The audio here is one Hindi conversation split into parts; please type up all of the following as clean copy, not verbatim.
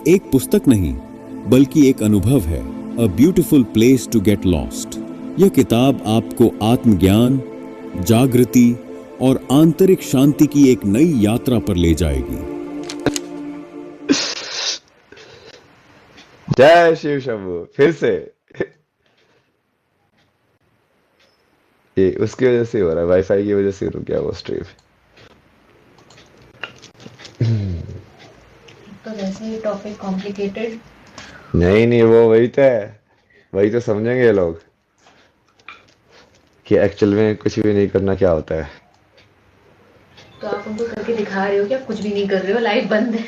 एक पुस्तक नहीं बल्कि एक अनुभव है। A beautiful place to get lost. यह किताब आपको आत्मज्ञान, जागृति और आंतरिक शांति की एक नई यात्रा पर ले जाएगी। जय शिव शंभू। फिर से ये उसकी वजह से हो रहा है, वाईफाई की वजह से रुक गया वो स्ट्रीम। तो वैसे ही टॉपिक कॉम्प्लिकेटेड। नहीं नहीं, वो वही तो है, वही तो समझेंगे ये लोग कि एक्चुअल में कुछ भी नहीं करना क्या होता है। तो आप उनको करके दिखा रहे हो कि आप कुछ भी नहीं कर रहे हो, लाइव बंद है।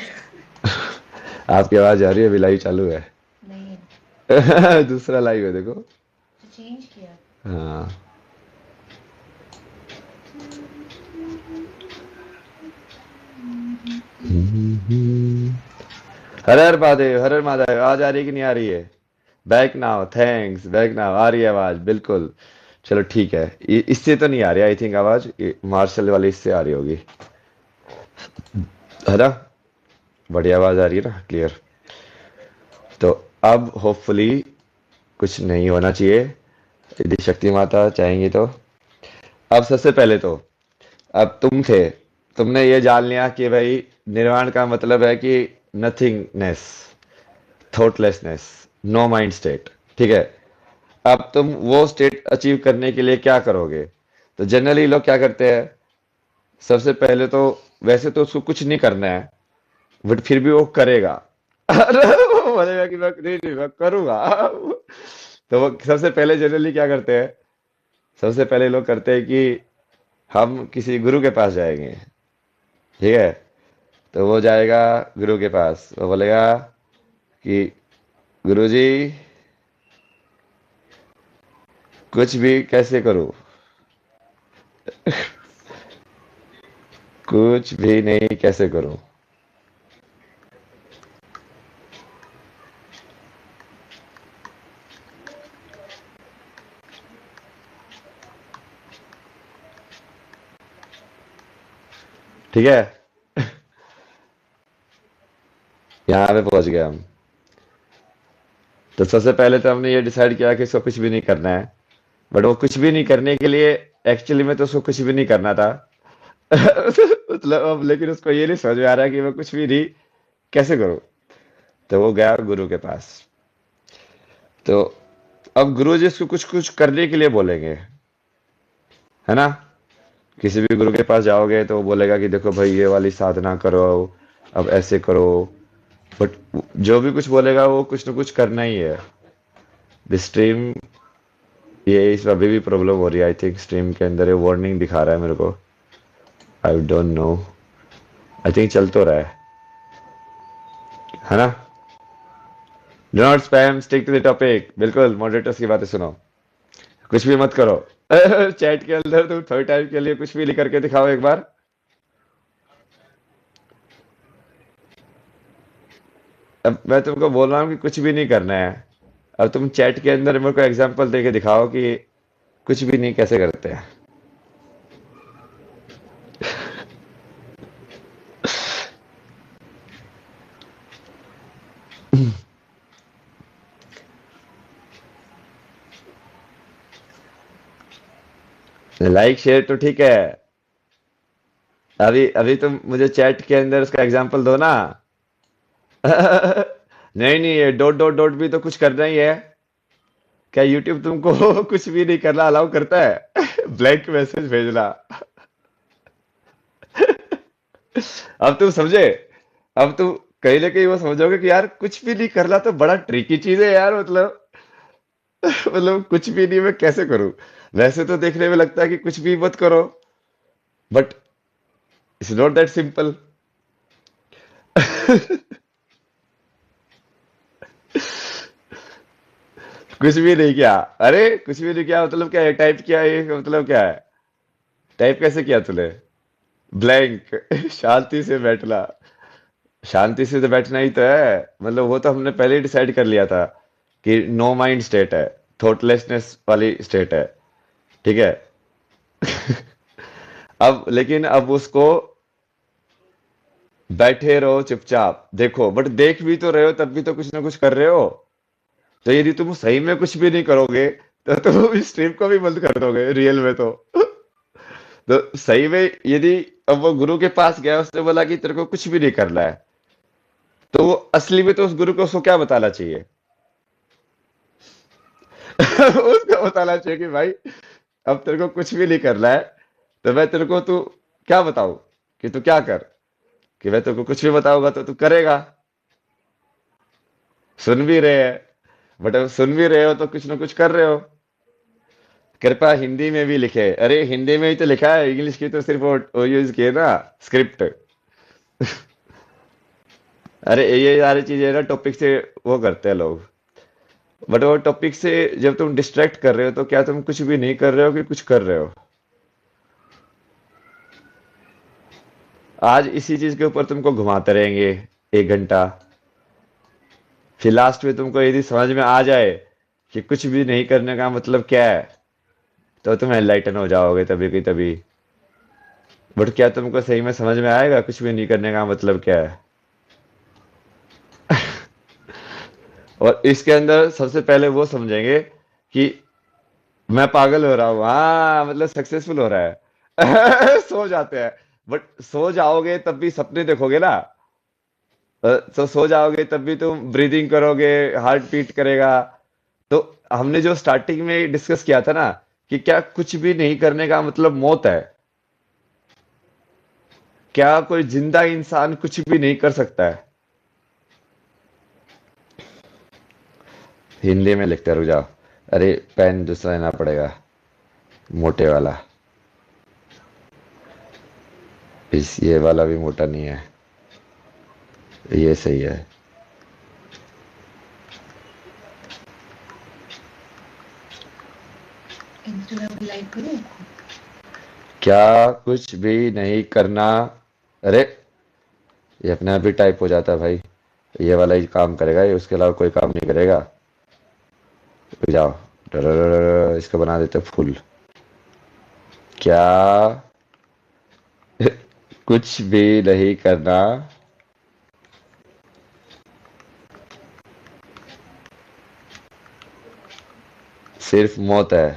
आपकी आवाज आ रही है? अभी लाइव चालू है। नहीं, दूसरा लाइव है देखो। तो चेंज किया। हाँ। हर हर महादेव, हर हर महादेव। आवाज आ रही है कि नहीं आ रही है? Back now, thanks. Back now आ रही है आवाज, बिल्कुल। चलो ठीक है। इससे तो नहीं आ रही आई थिंक आवाज, मार्शल वाली इससे आ रही होगी, है ना? बढ़िया आवाज आ रही है ना, क्लियर? तो अब होपफुली कुछ नहीं होना चाहिए, यदि शक्ति माता चाहेंगी तो। अब सबसे पहले तो, अब तुमने ये जान लिया कि भाई निर्वाण का मतलब है कि nothingness, thoughtlessness, no mind state. ठीक है। अब तुम वो स्टेट अचीव करने के लिए क्या करोगे? तो जनरली लोग क्या करते हैं, सबसे पहले तो, वैसे तो उसको कुछ नहीं करना है, बट फिर भी वो करेगा। अरे वो बोलेगा कि मैं नहीं नहीं मैं करूंगा। तो वो सबसे पहले जनरली क्या करते हैं, सबसे पहले लोग करते हैं कि हम किसी गुरु के पास जाएंगे। ठीक है। तो वो जाएगा गुरु के पास, वो बोलेगा कि गुरुजी कुछ भी कैसे करूं, कुछ भी नहीं कैसे करूं। ठीक है। यहाँ पे पहुंच गए हम। तो सबसे पहले तो हमने ये डिसाइड किया कि इसको कुछ भी नहीं करना है, बट वो कुछ भी नहीं करने के लिए एक्चुअली में तो उसको कुछ भी नहीं करना था। मतलब अब लेकिन उसको ये नहीं समझ में आ रहा कि मैं कुछ भी नहीं कैसे करूं। तो वो गया गुरु के पास। तो अब गुरु जी उसको कुछ कुछ करने के लिए बोलेंगे, है ना? किसी भी गुरु के पास जाओगे तो वो बोलेगा कि देखो भाई ये वाली साधना करो, अब ऐसे करो। बट जो भी कुछ बोलेगा वो कुछ ना कुछ करना ही है। द स्ट्रीम, ये इस अभी भी प्रॉब्लम हो रही है आई थिंक, स्ट्रीम के अंदर ये वार्निंग दिखा रहा है मेरे को। I don't know, I think चल तो रहा है ना? Do not spam, stick to the topic. बिल्कुल मॉडरेटर्स की बातें सुनो, कुछ भी मत करो। चैट के अंदर तुम थर्ड टाइम के लिए कुछ भी लिख करके दिखाओ एक बार। अब मैं तुमको बोल रहा हूँ कि कुछ भी नहीं करना है। अब तुम चैट के अंदर मेरे को एग्जांपल दे के दिखाओ कि कुछ भी नहीं कैसे करते हैं। लाइक शेयर तो ठीक है, अभी अभी तुम मुझे चैट के अंदर उसका एग्जांपल दो ना। नहीं नहीं, ये डॉट डॉट डॉट भी तो कुछ करना ही है। क्या यूट्यूब तुमको कुछ भी नहीं करना अलाउ करता है? ब्लैंक मैसेज भेजना। अब तुम समझे? अब तुम कहीं ना कहीं वो समझोगे कि यार कुछ भी नहीं करना तो बड़ा ट्रिकी चीज है यार, मतलब। मतलब कुछ भी नहीं मैं कैसे करूं? वैसे तो देखने में लगता है कि कुछ भी मत करो, but it's not that simple. कुछ भी नहीं किया? अरे कुछ भी नहीं किया मतलब क्या है? टाइप किया ये मतलब क्या है? टाइप कैसे किया तूने? ब्लैंक। शांति से बैठना। शांति से तो बैठना ही तो है, मतलब वो तो हमने पहले ही डिसाइड कर लिया था कि नो माइंड स्टेट है, थॉटलेसनेस वाली स्टेट है। ठीक है। अब लेकिन अब उसको बैठे रहो चुपचाप देखो, बट देख भी तो रहे हो तब भी तो कुछ ना कुछ कर रहे हो। तो यदि तुम सही में कुछ भी नहीं करोगे तो तुम इस स्ट्रीम को भी बंद कर दोगे रियल में तो। तो सही में यदि अब वो गुरु के पास गया, उसने बोला कि तेरे को कुछ भी नहीं करना है, तो वो असली में तो उस गुरु को उसको क्या बताना चाहिए? उसको बताना चाहिए कि भाई अब तेरे को कुछ भी नहीं करना है, तो मैं तेरे को तू क्या बताऊं कि तू क्या कर, कि मैं तेरे को कुछ भी बताऊंगा तो तू करेगा। सुन भी रहे हैं, बट अब सुन भी रहे हो तो कुछ ना कुछ कर रहे हो। कृपया हिंदी में भी लिखे, अरे हिंदी में ही तो लिखा है, इंग्लिश की तो सिर्फ वो यूज किए ना, स्क्रिप्ट। अरे ये सारी चीजें ना टॉपिक से वो करते हैं लोग, बट वो टॉपिक से जब तुम डिस्ट्रैक्ट कर रहे हो तो क्या तुम कुछ भी नहीं कर रहे हो कि कुछ कर रहे हो? आज इसी चीज के ऊपर तुमको घुमाते रहेंगे 1 घंटा, फिर लास्ट में तुमको यदि समझ में आ जाए कि कुछ भी नहीं करने का मतलब क्या है, तो तुम एनलाइटन हो जाओगे तभी की तभी। बट क्या तुमको सही में समझ में आएगा कुछ भी नहीं करने का मतलब क्या है? और इसके अंदर सबसे पहले वो समझेंगे कि मैं पागल हो रहा हूँ, हाँ मतलब सक्सेसफुल हो रहा है। सो जाते हैं, बट सो जाओगे तब भी सपने देखोगे ना। तो सो जाओगे तब भी तुम ब्रीदिंग करोगे, हार्ट बीट करेगा। तो हमने जो स्टार्टिंग में डिस्कस किया था ना, कि क्या कुछ भी नहीं करने का मतलब मौत है? क्या कोई जिंदा इंसान कुछ भी नहीं कर सकता है? हिंदी में लिखते रुक जाओ। अरे पेन दूसरा लेना पड़ेगा, मोटे वाला। इस ये वाला भी मोटा नहीं है, ये सही है। इंस्टाग्राम पे लाइक करूँ? क्या कुछ भी नहीं करना? अरे ये अपने आप ही टाइप हो जाता है भाई, ये वाला ही काम करेगा, ये उसके अलावा कोई काम नहीं करेगा। रुक जाओ, इसको बना देते फुल। क्या कुछ भी नहीं करना सिर्फ मौत है,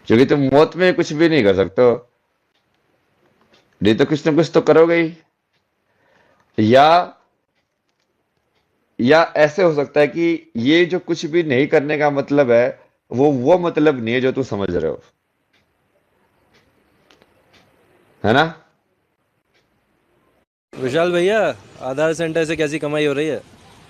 क्योंकि तुम मौत में कुछ भी नहीं कर सकते हो, नहीं तो कुछ ना कुछ तो करोगे ही। या या ऐसे हो सकता है कि ये जो कुछ भी नहीं करने का मतलब है, वो मतलब नहीं है जो तू समझ रहे हो, है ना? विशाल भैया, आधार सेंटर से कैसी कमाई हो रही है?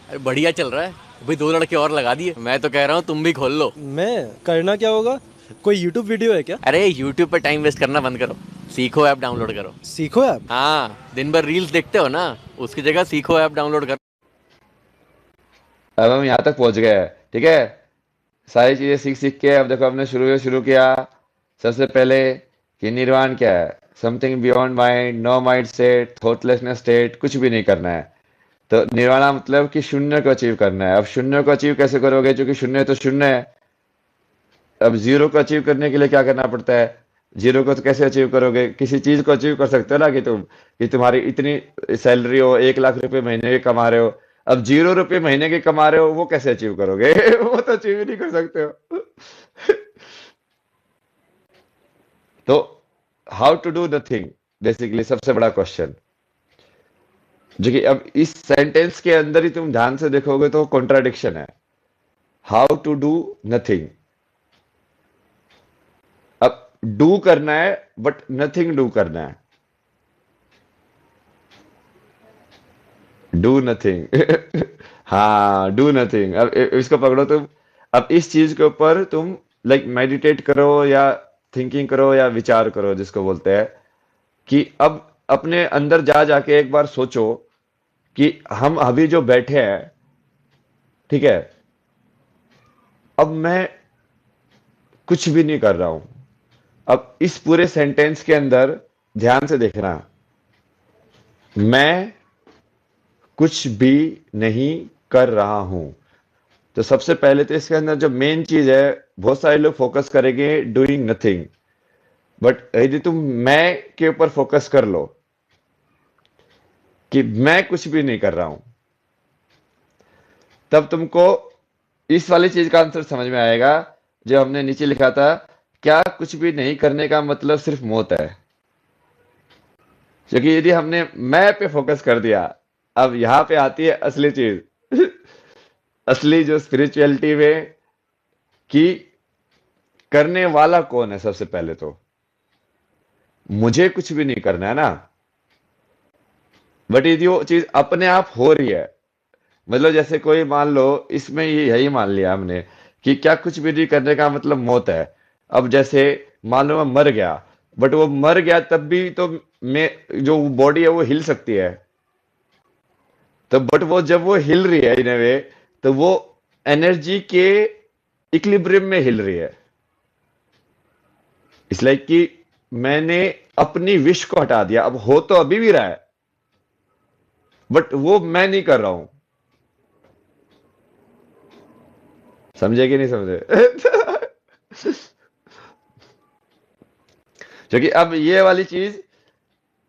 अरे बढ़िया चल रहा है भाई, 2 लड़के और लगा दिए। मैं तो कह रहा हूँ तुम भी खोल लो। मैं करना क्या होगा? कोई यूट्यूब वीडियो है क्या? अरे यूट्यूब पर टाइम वेस्ट करना बंद करो, सीखो ऐप डाउनलोड करो। सीखो ऐप। हाँ, दिन भर रील्स देखते हो ना, उसकी जगह सीखो ऐप डाउनलोड करो। अब हम यहाँ तक पहुंच गए हैं, ठीक है। सारी चीजें सीख सीख के अब देखो हमने शुरू किया। सबसे पहले कि निर्वाण क्या है? Something beyond mind, no mind state, thoughtlessness state, कुछ भी नहीं करना है। तो निर्वाणा मतलब कि शून्य को अचीव करना है। अब शून्य को अचीव कैसे करोगे, क्योंकि शून्य तो शून्य है। अब जीरो को अचीव करने के लिए क्या करना पड़ता है? जीरो को तो कैसे अचीव करोगे? किसी चीज को अचीव कर सकते हो ना, कि तुम्हारी इतनी सैलरी हो, 1 लाख रुपए महीने के कमा रहे हो। अब 0 रुपए महीने के कमा रहे हो, वो कैसे अचीव करोगे? वो तो अचीव ही नहीं कर सकते हो। तो how to do nothing, basically सबसे बड़ा क्वेश्चन, जो कि अब इस सेंटेंस के अंदर ही तुम ध्यान से देखोगे तो कॉन्ट्राडिक्शन है। हाउ टू डू नथिंग, अब डू करना है बट नथिंग डू करना है। Do nothing. हाँ डू नथिंग। अब इसको पकड़ो तुम। अब इस चीज के ऊपर तुम लाइक मेडिटेट करो या थिंकिंग करो या विचार करो, जिसको बोलते हैं, कि अब अपने अंदर जा जाके एक बार सोचो कि हम अभी जो बैठे हैं, ठीक है, अब मैं कुछ भी नहीं कर रहा हूं। अब इस पूरे सेंटेंस के अंदर ध्यान से देखना, मैं कुछ भी नहीं कर रहा हूं। तो सबसे पहले तो इसके अंदर जो मेन चीज है, बहुत सारे लोग फोकस करेंगे डूइंग नथिंग, बट यदि तुम मैं के ऊपर फोकस कर लो, कि मैं कुछ भी नहीं कर रहा हूं, तब तुमको इस वाली चीज का आंसर समझ में आएगा जो हमने नीचे लिखा था। क्या कुछ भी नहीं करने का मतलब सिर्फ मौत है? क्योंकि यदि हमने मैं पे फोकस कर दिया, अब यहां पे आती है असली चीज। असली जो स्पिरिचुअलिटी में, कि करने वाला कौन है। सबसे पहले तो मुझे कुछ भी नहीं करना है ना, बट यदि वो चीज अपने आप हो रही है, मतलब जैसे कोई मान लो, इसमें ये यही मान लिया हमने कि क्या कुछ भी नहीं करने का मतलब मौत है। अब जैसे मान लो मैं मर गया, बट वो मर गया तब भी तो मैं, जो बॉडी है वो हिल सकती है। तो बट वो जब वो हिल रही है इन अ वे, तो वो एनर्जी के इक्विलिब्रियम में हिल रही है। इसलिए कि मैंने अपनी विश को हटा दिया, अब हो तो अभी भी रहा है, बट वो मैं नहीं कर रहा हूं। समझे कि नहीं समझे? क्योंकि अब ये वाली चीज,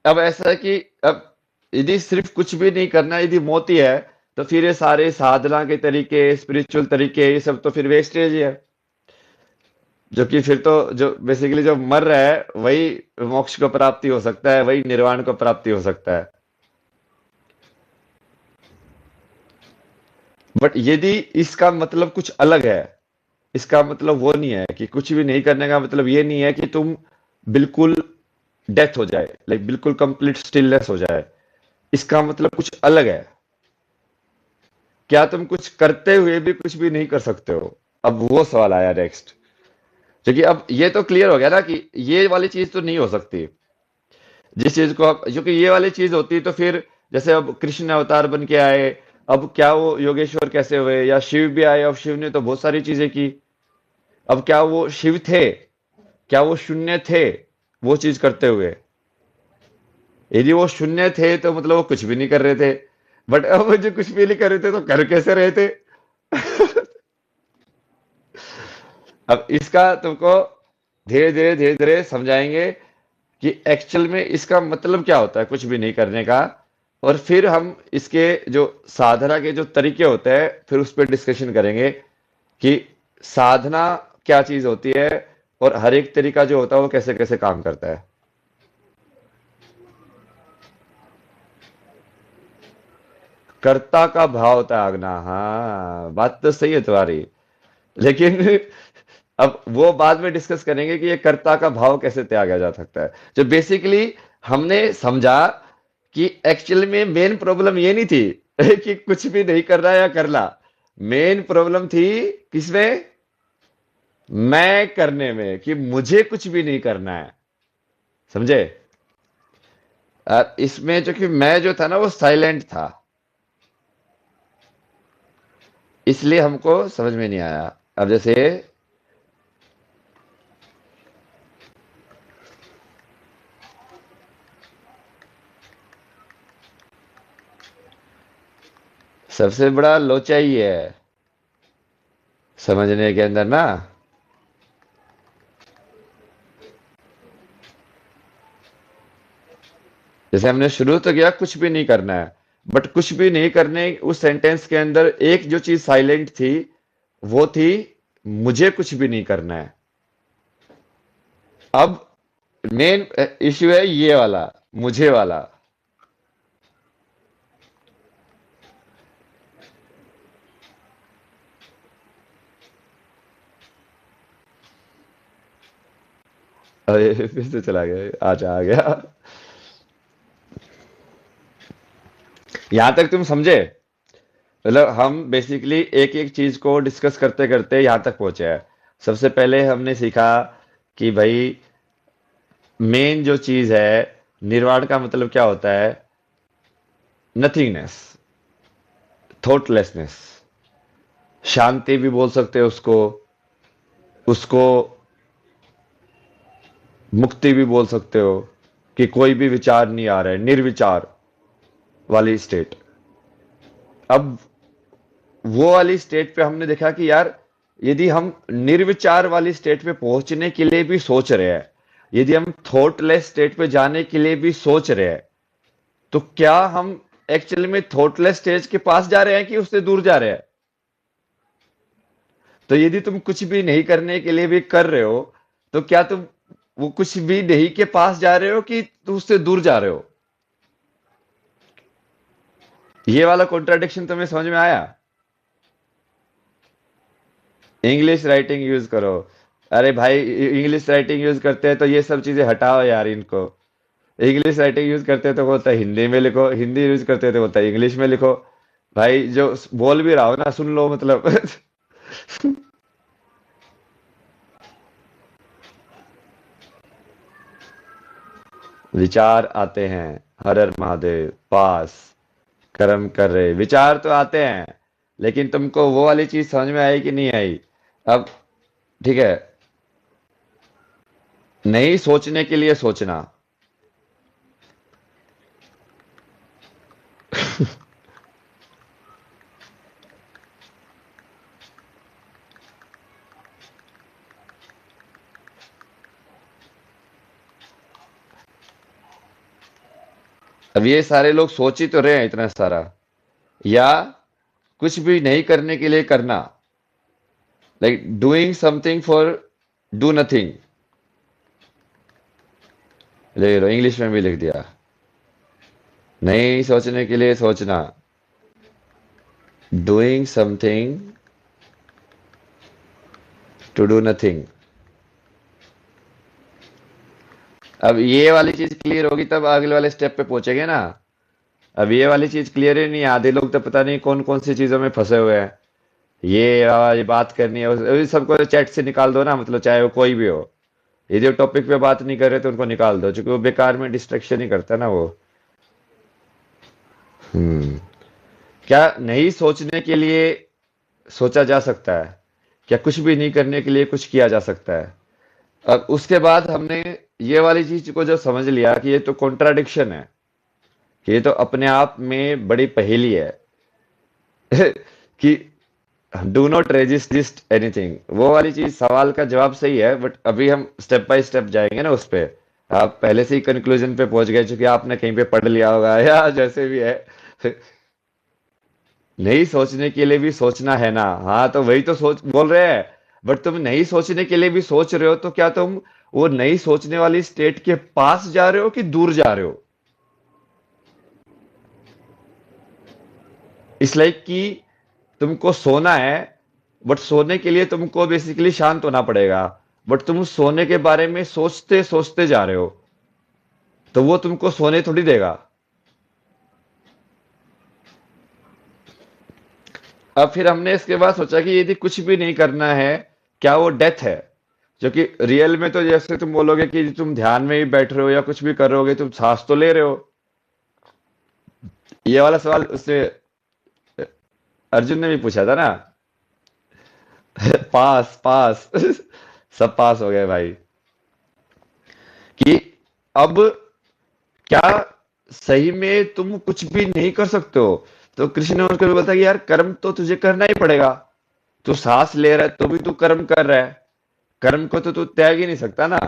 अब ऐसा है कि अब यदि सिर्फ कुछ भी नहीं करना यदि मोती है, तो फिर ये सारे साधना के तरीके, स्पिरिचुअल तरीके, ये सब तो फिर वेस्टेज ही है। जो कि फिर तो जो बेसिकली जो मर रहा है वही मोक्ष को प्राप्ति हो सकता है, वही निर्वाण को प्राप्ति हो सकता है। बट यदि इसका मतलब कुछ अलग है, इसका मतलब वो नहीं है कि कुछ भी नहीं करने का मतलब ये नहीं है कि तुम बिल्कुल डेथ हो जाए, लाइक बिल्कुल कंप्लीट स्टिलनेस हो जाए। इसका मतलब कुछ अलग है। क्या तुम कुछ करते हुए भी कुछ भी नहीं कर सकते हो? अब वो सवाल आया नेक्स्ट। क्योंकि अब ये तो क्लियर हो गया ना कि ये वाली चीज तो नहीं हो सकती। जिस चीज को अब, क्योंकि ये वाली चीज होती तो फिर जैसे अब कृष्ण अवतार बन के आए, अब क्या वो योगेश्वर कैसे हुए, या शिव भी आए, अब शिव ने तो बहुत सारी चीजें की। अब क्या वो शिव थे? क्या वो शून्य थे वो चीज करते हुए? यदि वो शून्य थे तो मतलब वो कुछ भी नहीं कर रहे थे। बट अब वो जो कुछ भी नहीं कर रहे थे तो कर कैसे रहे थे? अब इसका तुमको धीरे धीरे समझाएंगे कि एक्चुअल में इसका मतलब क्या होता है कुछ भी नहीं करने का। और फिर हम इसके जो साधना के जो तरीके होते हैं फिर उस पर डिस्कशन करेंगे कि साधना क्या चीज होती है, और हर एक तरीका जो होता है वो कैसे कैसे काम करता है। कर्ता का भाव होता है आज्ञा, हाँ बात तो सही है तुम्हारी। लेकिन अब वो बाद में डिस्कस करेंगे कि ये कर्ता का भाव कैसे त्यागा जा सकता है। जो बेसिकली हमने समझा कि एक्चुअली में मेन प्रॉब्लम ये नहीं थी कि कुछ भी नहीं करना या करना। मेन प्रॉब्लम थी किसमें? मैं करने में, कि मुझे कुछ भी नहीं करना है। समझे? इसमें जो कि मैं जो था ना वो साइलेंट था, इसलिए हमको समझ में नहीं आया। अब जैसे सबसे बड़ा लोचा ही है समझने के अंदर ना। जैसे हमने शुरू तो किया कुछ भी नहीं करना है, बट कुछ भी नहीं करने उस सेंटेंस के अंदर एक जो चीज साइलेंट थी वो थी मुझे कुछ भी नहीं करना है। अब मेन इश्यू है ये वाला, मुझे वाला। अरे फिर से चला गया, आजा आ गया। यहां तक तुम समझे? मतलब हम बेसिकली एक एक चीज को डिस्कस करते करते यहां तक पहुंचे हैं। सबसे पहले हमने सीखा कि भाई मेन जो चीज है, निर्वाण का मतलब क्या होता है? Nothingness, thoughtlessness. शांति भी बोल सकते हो उसको, उसको मुक्ति भी बोल सकते हो, कि कोई भी विचार नहीं आ रहा है, निर्विचार वाली स्टेट। अब वो वाली स्टेट पे हमने देखा कि यार यदि हम निर्विचार वाली स्टेट पे पहुंचने के लिए भी सोच रहे हैं, यदि हम थॉटलेस स्टेट पे जाने के लिए भी सोच रहे हैं, तो क्या हम एक्चुअली में थॉटलेस स्टेज के पास जा रहे हैं कि उससे दूर जा रहे हैं? तो यदि तुम कुछ भी नहीं करने के लिए भी कर रहे हो, तो क्या तुम वो कुछ भी नहीं के पास जा रहे हो कि तुम उससे दूर जा रहे हो? ये वाला कॉन्ट्राडिक्शन तुम्हें समझ में आया? इंग्लिश राइटिंग यूज करो। अरे भाई, इंग्लिश राइटिंग यूज करते हैं तो ये सब चीजें हटाओ यार इनको। इंग्लिश राइटिंग यूज करते हैं तो बोलता है हिंदी में लिखो, हिंदी यूज करते हैं तो बोलता है इंग्लिश में लिखो। भाई जो बोल भी रहा हो ना, सुन लो मतलब। विचार आते हैं, हर हर महादेव, पास, कर्म कर रहे, विचार तो आते हैं, लेकिन तुमको वो वाली चीज समझ में आई कि नहीं आई? अब ठीक है, नहीं सोचने के लिए सोचना। अब ये सारे लोग सोच ही तो रहे हैं इतना सारा, या कुछ भी नहीं करने के लिए करना, like doing something for do nothing. ले लो, इंग्लिश में भी लिख दिया, नहीं सोचने के लिए सोचना, doing something to do nothing. अब ये वाली चीज क्लियर होगी तब अगले वाले स्टेप पे पहुंचेंगे ना। अब ये वाली चीज क्लियर ही नहीं है, आधे लोग तो पता नहीं कौन कौन सी चीजों में फंसे हुए हैं। ये बात करनी है अभी सबको तो चैट से निकाल दो ना, मतलब चाहे वो कोई भी हो। ये जो टॉपिक पे बात नहीं कर रहे तो उनको निकाल दो, क्योंकि वो बेकार में डिस्ट्रैक्शन ही करता है ना वो। हम्म। क्या नहीं सोचने के लिए सोचा जा सकता है? क्या कुछ भी नहीं करने के लिए कुछ किया जा सकता है? अब उसके बाद हमने ये वाली चीज को जब समझ लिया कि ये तो कॉन्ट्राडिक्शन है, कि ये तो अपने आप में बड़ी पहेली है। कि डू नॉट रेजिस्ट एनीथिंग, वो वाली चीज सवाल का जवाब सही है, बट अभी हम स्टेप बाय स्टेप जाएंगे ना उस पे। आप पहले से ही कंक्लूजन पे पहुंच गए, क्योंकि आपने कहीं पे पढ़ लिया होगा या जैसे भी है। नहीं सोचने के लिए भी सोचना है ना, हाँ तो वही तो सोच बोल रहे हैं। बट तुम नहीं सोचने के लिए भी सोच रहे हो, तो क्या तुम वो नहीं सोचने वाली स्टेट के पास जा रहे हो कि दूर जा रहे हो? इस लाइक कि तुमको सोना है, बट सोने के लिए तुमको बेसिकली शांत होना पड़ेगा, बट तुम सोने के बारे में सोचते सोचते जा रहे हो, तो वो तुमको सोने थोड़ी देगा। अब फिर हमने इसके बाद सोचा कि यदि कुछ भी नहीं करना है, क्या वो डेथ है? जो कि रियल में तो जैसे तुम बोलोगे कि तुम ध्यान में ही बैठ रहे हो या कुछ भी कर रहे होगे, तुम सांस तो ले रहे हो। ये वाला सवाल उससे अर्जुन ने भी पूछा था ना। पास पास। सब पास हो गए भाई। कि अब क्या सही में तुम कुछ भी नहीं कर सकते हो? तो कृष्ण ने उनको भी बताया कि यार कर्म तो तुझे करना ही पड़ेगा। तू सांस ले रहा है तो भी तू कर्म कर रहा है, कर्म को तो तू त्याग ही नहीं सकता ना।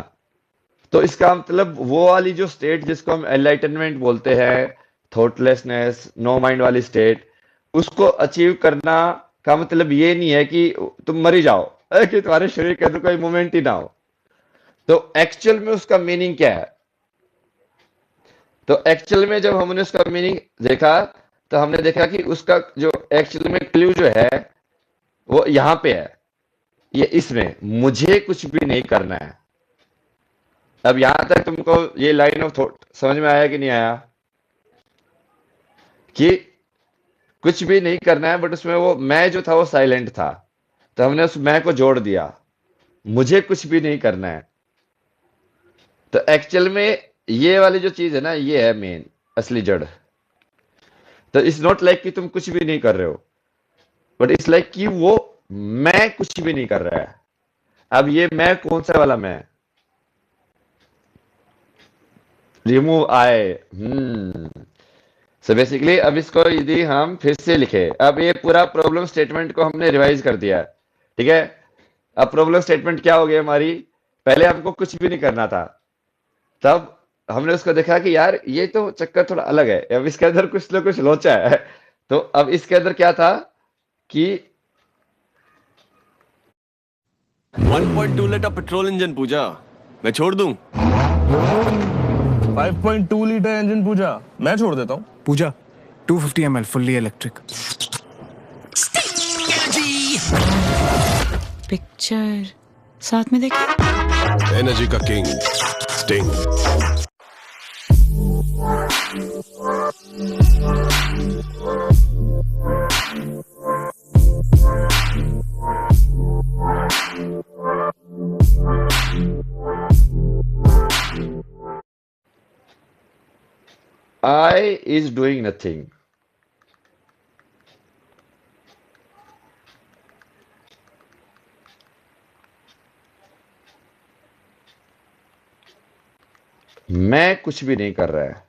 तो इसका मतलब वो वाली जो स्टेट जिसको हम एनलाइटनमेंट बोलते हैं, थॉटलेसनेस, नो माइंड वाली स्टेट, उसको अचीव करना का मतलब ये नहीं है कि तुम मर ही जाओ, कि तुम्हारे शरीर के अंदर कोई मूवमेंट ही ना हो। तो एक्चुअल में उसका मीनिंग क्या है? तो एक्चुअल में जब हमने उसका मीनिंग देखा, तो हमने देखा कि उसका जो एक्चुअल में क्लू जो है वो यहां पे है, ये इसमें मुझे कुछ भी नहीं करना है। अब यहां तक तुमको ये लाइन ऑफ थॉट समझ में आया कि नहीं आया? कि कुछ भी नहीं करना है, बट उसमें वो मैं जो था वो साइलेंट था, तो हमने उस मैं को जोड़ दिया, मुझे कुछ भी नहीं करना है। तो एक्चुअल में ये वाली जो चीज है ना, ये है मेन असली जड़। तो इट्स नॉट लाइक कि तुम कुछ भी नहीं कर रहे हो, बट इट्स लाइक कि वो मैं कुछ भी नहीं कर रहा है। अब ये मैं कौन सा वाला मैं? रिमूव आए। सो बेसिकली अब इसको यदि हम फिर से लिखे, अब ये पूरा प्रॉब्लम स्टेटमेंट को हमने रिवाइज कर दिया है, ठीक है। अब प्रॉब्लम स्टेटमेंट क्या हो गई हमारी? पहले हमको कुछ भी नहीं करना था, तब हमने उसको देखा कि यार ये तो चक्कर थोड़ा अलग है, अब इसके अंदर कुछ ना कुछ लोचा है। तो अब इसके अंदर क्या था कि 1.2 लीटर पेट्रोल इंजन पूजा, मैं छोड़ दूं? 5.2 लीटर इंजन पूजा, मैं छोड़ देता हूँ। पूजा 250 ml फुल्ली इलेक्ट्रिक। पिक्चर साथ में देखें। एनर्जी का king sting. I is doing nothing. मैं कुछ भी नहीं कर रहा है।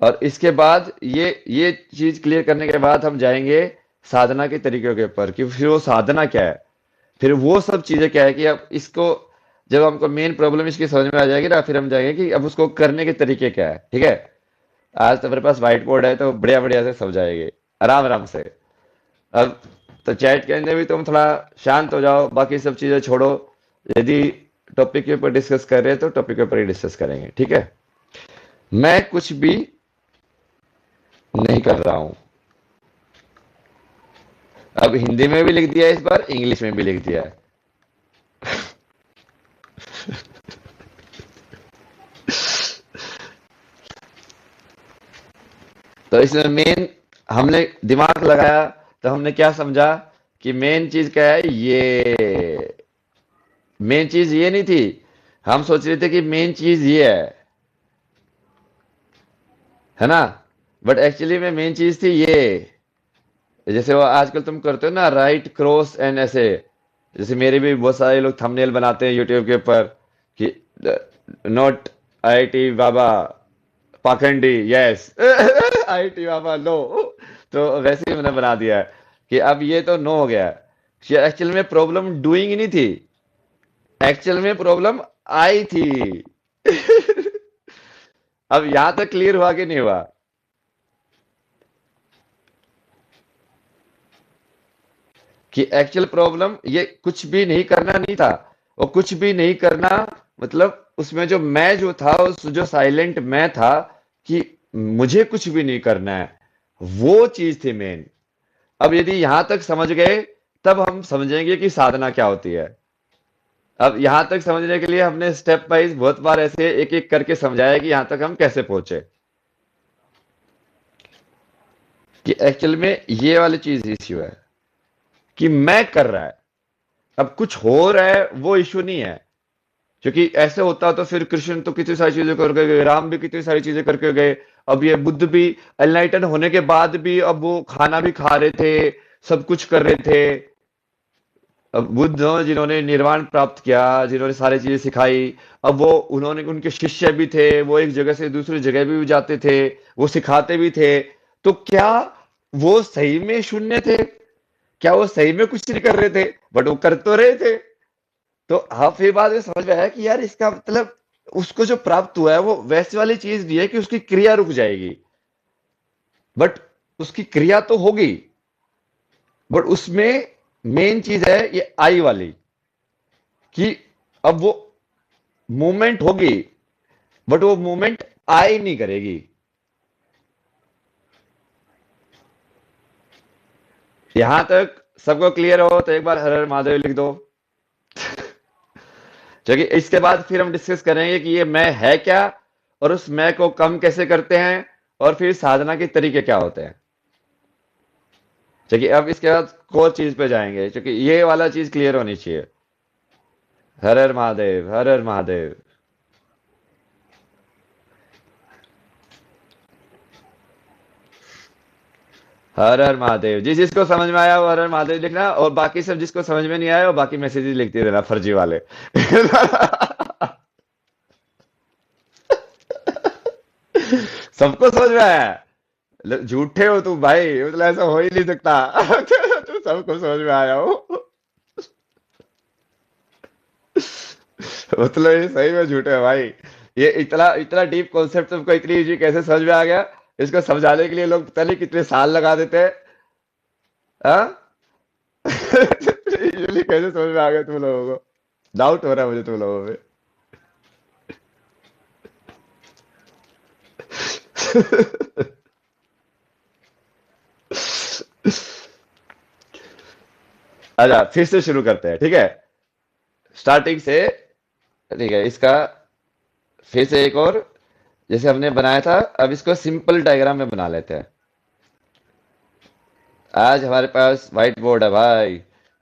और इसके बाद ये चीज क्लियर करने के बाद हम जाएंगे साधना के तरीकों के ऊपर कि फिर वो साधना क्या है, फिर वो सब चीजें क्या है कि अब इसको जब हमको मेन प्रॉब्लम इसकी समझ में आ जाएगी ना, फिर हम जाएंगे कि अब उसको करने के तरीके क्या है। ठीक है, आज तो मेरे पास व्हाइट बोर्ड है तो बढ़िया बढ़िया से समझाएंगे आराम आराम से। अब तो चैट के अंदर भी तुम थोड़ा शांत हो जाओ, बाकी सब चीजें छोड़ो। यदि टॉपिक के ऊपर डिस्कस कर रहे हैं तो टॉपिक के ऊपर ही डिस्कस करेंगे। ठीक है, मैं कुछ भी नहीं कर रहा हूं। अब हिंदी में भी लिख दिया है, इस बार इंग्लिश में भी लिख दिया है। तो इसमें मेन हमने दिमाग लगाया तो हमने क्या समझा कि मेन चीज क्या है। ये मेन चीज ये नहीं थी, हम सोच रहे थे कि मेन चीज ये है ना, बट एक्चुअली में मेन चीज थी ये। जैसे वो आजकल तुम करते हो ना राइट क्रॉस एंड ऐसे, जैसे मेरे भी बहुत सारे लोग थंबनेल बनाते हैं यूट्यूब के ऊपर कि नॉट आईआईटी बाबा पाखंडी, यस आईआईटी बाबा नो। तो वैसे ही मैंने बना दिया है कि अब ये तो नो हो गया। एक्चुअल में प्रॉब्लम डूइंग नहीं थी, एक्चुअल में प्रॉब्लम आई थी। अब यहां तक क्लियर हुआ कि नहीं हुआ? कि एक्चुअल प्रॉब्लम ये कुछ भी नहीं करना नहीं था। और कुछ भी नहीं करना मतलब उसमें जो मैं जो था, उस जो साइलेंट मैं था कि मुझे कुछ भी नहीं करना है, वो चीज थी मेन। अब यदि यहां तक समझ गए तब हम समझेंगे कि साधना क्या होती है। अब यहां तक समझने के लिए हमने स्टेप वाइज बहुत बार ऐसे एक एक करके समझाया कि यहां तक हम कैसे पहुंचे, कि एक्चुअल में ये वाली चीज इश्यू है कि मैं कर रहा है, अब कुछ हो रहा है वो इश्यू नहीं है। क्योंकि ऐसे होता तो फिर कृष्ण तो कितनी सारी चीजें करके गए, राम भी कितनी सारी चीजें करके गए, अब ये बुद्ध भी एनलाइटन होने के बाद भी अब वो खाना भी खा रहे थे, सब कुछ कर रहे थे। अब बुद्ध जिन्होंने निर्वाण प्राप्त किया, जिन्होंने सारी चीजें सिखाई, अब वो उन्होंने उनके शिष्य भी थे, वो एक जगह से दूसरी जगह भी जाते थे, वो सिखाते भी थे। तो क्या वो सही में शून्य थे? क्या वो सही में कुछ नहीं कर रहे थे? बट वो कर तो रहे थे। तो हाँ, फिर बाद में समझ में आया कि यार इसका मतलब उसको जो प्राप्त हुआ है वो वैसी वाली चीज नहीं है कि उसकी क्रिया रुक जाएगी, बट उसकी क्रिया तो होगी, बट उसमें मेन चीज है ये आई वाली, कि अब वो मूवमेंट होगी बट वो मूवमेंट आई नहीं करेगी। यहां तक सबको क्लियर हो तो एक बार हर हर महादेव लिख दो। क्योंकि इसके बाद फिर हम डिस्कस करेंगे कि ये मैं है क्या, और उस मैं को कम कैसे करते हैं, और फिर साधना के तरीके क्या होते हैं। क्योंकि अब इसके बाद कोर चीज पे जाएंगे, क्योंकि ये वाला चीज क्लियर होनी चाहिए। हर हर महादेव, हर हर महादेव। हर हर महादेव। जिस जिसको समझ में आया वो हर हर महादेव लिखना, और बाकी सब जिसको समझ में नहीं आया वो बाकी मैसेजेस लिखते रहना, फर्जी वाले। सबको समझ में आया? झूठे हो तुम भाई, मतलब ऐसा हो ही नहीं सकता। तुम सबको समझ में आया हो। मतलब ये सही में झूठ है भाई। ये इतना इतना डीप कॉन्सेप्ट तुमको इतनी इजी कैसे समझ में आ गया? इसको समझाने के लिए लोग पता नहीं कितने साल लगा देते हैं। हाँ? यूजुअली कैसे समझ में आ गया तुम लोगों को? डाउट हो रहा है मुझे तुम लोगों पे। अच्छा, फिर से शुरू करते हैं, ठीक है? स्टार्टिंग से। ठीक है, इसका फिर से एक और, जैसे हमने बनाया था, अब इसको सिंपल डायग्राम में बना लेते हैं। आज हमारे पास व्हाइट बोर्ड है भाई।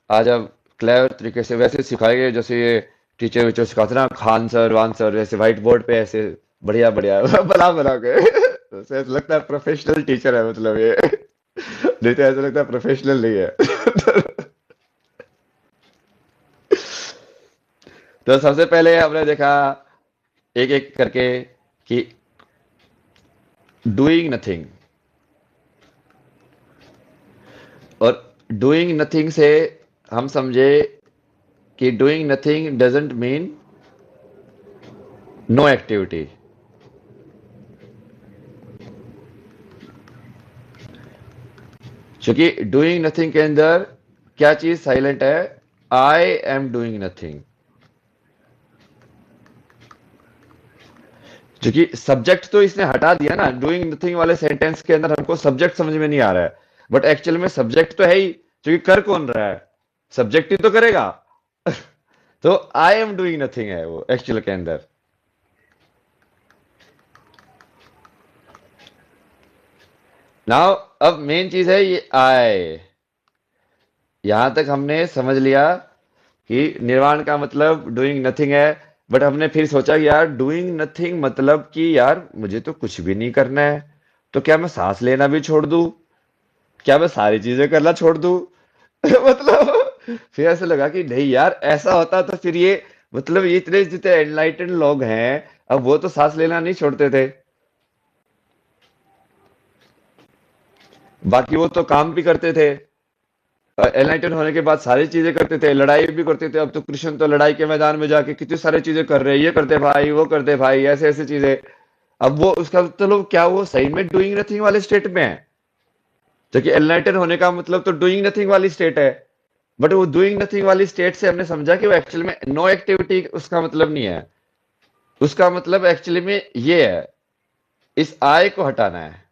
आज हम क्लेवर तरीके से वैसे सिखाएंगे जैसे ये टीचर वीचर सिखाते ना, खान सर वान सर, जैसे व्हाइट बोर्ड पे ऐसे बढ़िया बढ़िया बना बना के। तो ऐसा लगता है प्रोफेशनल टीचर है, मतलब ये। नहीं तो ऐसा लगता है प्रोफेशनल नहीं है। तो सबसे पहले हमने देखा एक एक करके कि डूइंग नथिंग, और डूइंग नथिंग से हम समझे कि doing nothing doesn't mean no activity. क्योंकि डूइंग नथिंग के अंदर क्या चीज साइलेंट है? I am doing nothing. क्योंकि सब्जेक्ट तो इसने हटा दिया ना, डूइंग नथिंग वाले सेंटेंस के अंदर हमको सब्जेक्ट समझ में नहीं आ रहा है, बट एक्चुअल में सब्जेक्ट तो है ही, क्योंकि कर कौन रहा है? सब्जेक्ट ही तो करेगा। तो आई एम डूइंग नथिंग है वो एक्चुअल के अंदर। नाउ अब मेन चीज है ये आई। यहां तक हमने समझ लिया कि निर्वाण का मतलब डूइंग नथिंग है, बट हमने फिर सोचा कि यार डूइंग नथिंग मतलब कि यार मुझे तो कुछ भी नहीं करना है, तो क्या मैं सांस लेना भी छोड़ दूं? क्या मैं सारी चीजें करना छोड़ दूं? मतलब फिर ऐसे लगा कि नहीं यार, ऐसा होता तो फिर ये, मतलब ये इतने जितने एनलाइटेंड लोग हैं, अब वो तो सांस लेना नहीं छोड़ते थे, बाकी वो तो काम भी करते थे, एनलाइटन होने के बाद सारी चीजें करते थे, लड़ाई भी करते थे। अब तो कृष्ण तो लड़ाई के मैदान में जाके कितनी सारी चीजें कर रहे हैं, ये करते भाई वो करते भाई, ऐसे ऐसे चीजें। अब वो उसका मतलब क्या, वो सही में डूइंग नथिंग वाले स्टेट में है? क्योंकि एनलाइटन होने का मतलब तो डूइंग नथिंग वाली स्टेट है, बट वो डूइंग नथिंग वाली स्टेट से हमने समझा कि वो एक्चुअली में नो एक्टिविटी उसका मतलब नहीं है। उसका मतलब एक्चुअली में ये है, इस आई को हटाना है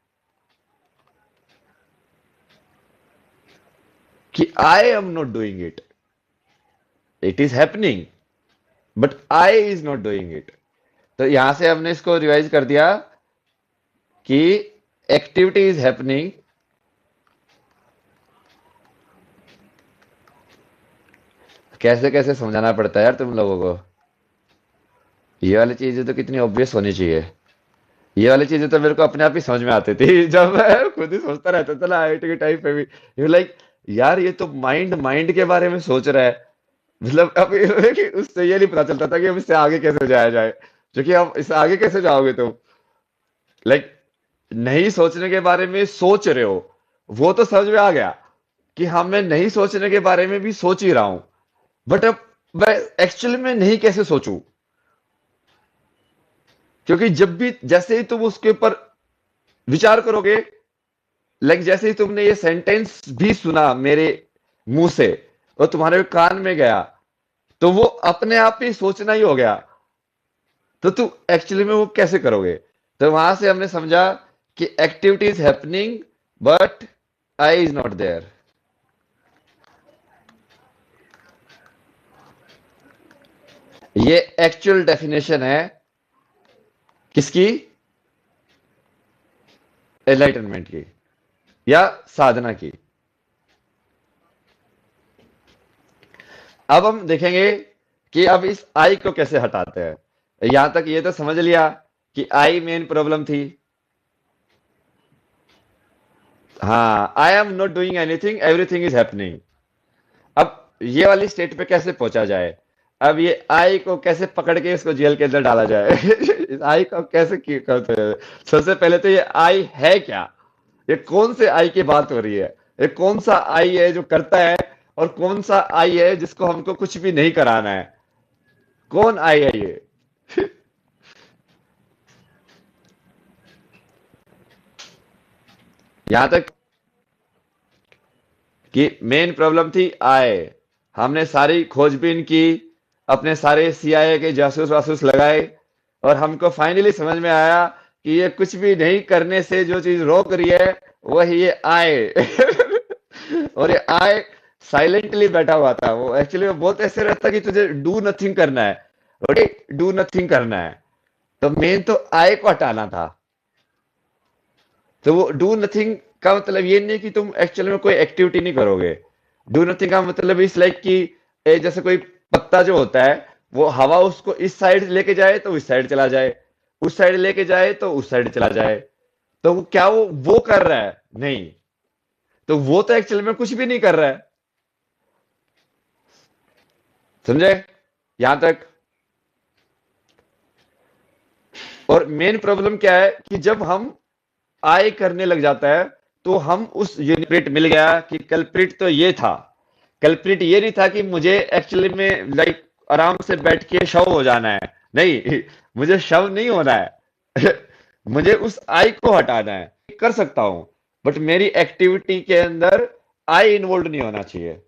कि I am not doing it, it is happening but I is not doing it. तो यहां से हमने इसको रिवाइज कर दिया कि एक्टिविटी इज हैपनिंग, कैसे कैसे समझाना पड़ता है यार तुम लोगों को। ये वाली चीजें तो कितनी ऑब्वियस होनी चाहिए। ये वाली चीजें तो मेरे को अपने आप ही समझ में आती थी जब मैं खुद ही सोचता रहता था ना आईआईटी के टाइम पे भी। यू लाइक यार ये तो माइंड माइंड के बारे में सोच रहा है, मतलब अब उससे ये नहीं पता चलता था कि अब इससे आगे कैसे जाया जाए, क्योंकि अब इससे आगे कैसे जाओगे तुम? लाइक नहीं सोचने के बारे में सोच रहे हो, वो तो समझ में आ गया कि हाँ मैं नहीं सोचने के बारे में भी सोच ही रहा हूं, बट अब मैं एक्चुअली में नहीं कैसे सोचूं? क्योंकि जब भी जैसे ही तुम उसके ऊपर विचार करोगे, लाइक जैसे ही तुमने ये सेंटेंस भी सुना मेरे मुंह से और तुम्हारे कान में गया, तो वो अपने आप ही सोचना ही हो गया। तो तू एक्चुअली में वो कैसे करोगे? तो वहां से हमने समझा कि activity is happening but I is not there. ये एक्चुअल डेफिनेशन है किसकी? एनलाइटनमेंट की या साधना की। अब हम देखेंगे कि अब इस आई को कैसे हटाते हैं। यहां तक ये तो समझ लिया कि आई मेन प्रॉब्लम थी। हाँ, I am not doing anything, everything is happening. अब ये वाली स्टेट पे कैसे पहुंचा जाए? अब ये आई को कैसे पकड़ के इसको जेल के अंदर डाला जाए? इस आई को कैसे करते हैं? सबसे पहले तो ये आई है क्या? ये कौन से आई की बात हो रही है? ये कौन सा आई है जो करता है और कौन सा आई है जिसको हमको कुछ भी नहीं कराना है? कौन आई है ये? यहां तक कि मेन प्रॉब्लम थी आय। हमने सारी खोजबीन की, अपने सारे सीआईए के जासूस वासूस लगाए, और हमको फाइनली समझ में आया कि ये कुछ भी नहीं करने से जो चीज रोक रही है वही ये आय। और ये आय साइलेंटली बैठा हुआ था। वो एक्चुअली वो बहुत ऐसे रहता कि तुझे डू नथिंग करना है, ओके, डू नथिंग करना है। तो मेन तो आय को हटाना था। तो वो डू नथिंग का मतलब ये नहीं कि तुम एक्चुअली में कोई एक्टिविटी नहीं करोगे। डू नथिंग का मतलब इस लाइक कि जैसे कोई पत्ता जो होता है वो हवा उसको इस साइड लेके जाए तो इस साइड चला जाए, उस साइड लेके जाए तो उस साइड चला जाए। तो वो क्या वो कर रहा है? नहीं। तो वो तो एक्चुअली में कुछ भी नहीं कर रहा है। समझे यहां तक? और मेन प्रॉब्लम क्या है कि जब हम आय करने लग जाता है तो हम उस यूनिप्रिट मिल गया कि कल्प्रिट तो ये था। कल्प्रिट ये नहीं था कि मुझे एक्चुअली में लाइक आराम से बैठ के शव हो जाना है। नहीं, मुझे शव नहीं होना है। मुझे उस आय को हटाना है। कर सकता हूं बट मेरी एक्टिविटी के अंदर आय इन्वॉल्व नहीं होना चाहिए।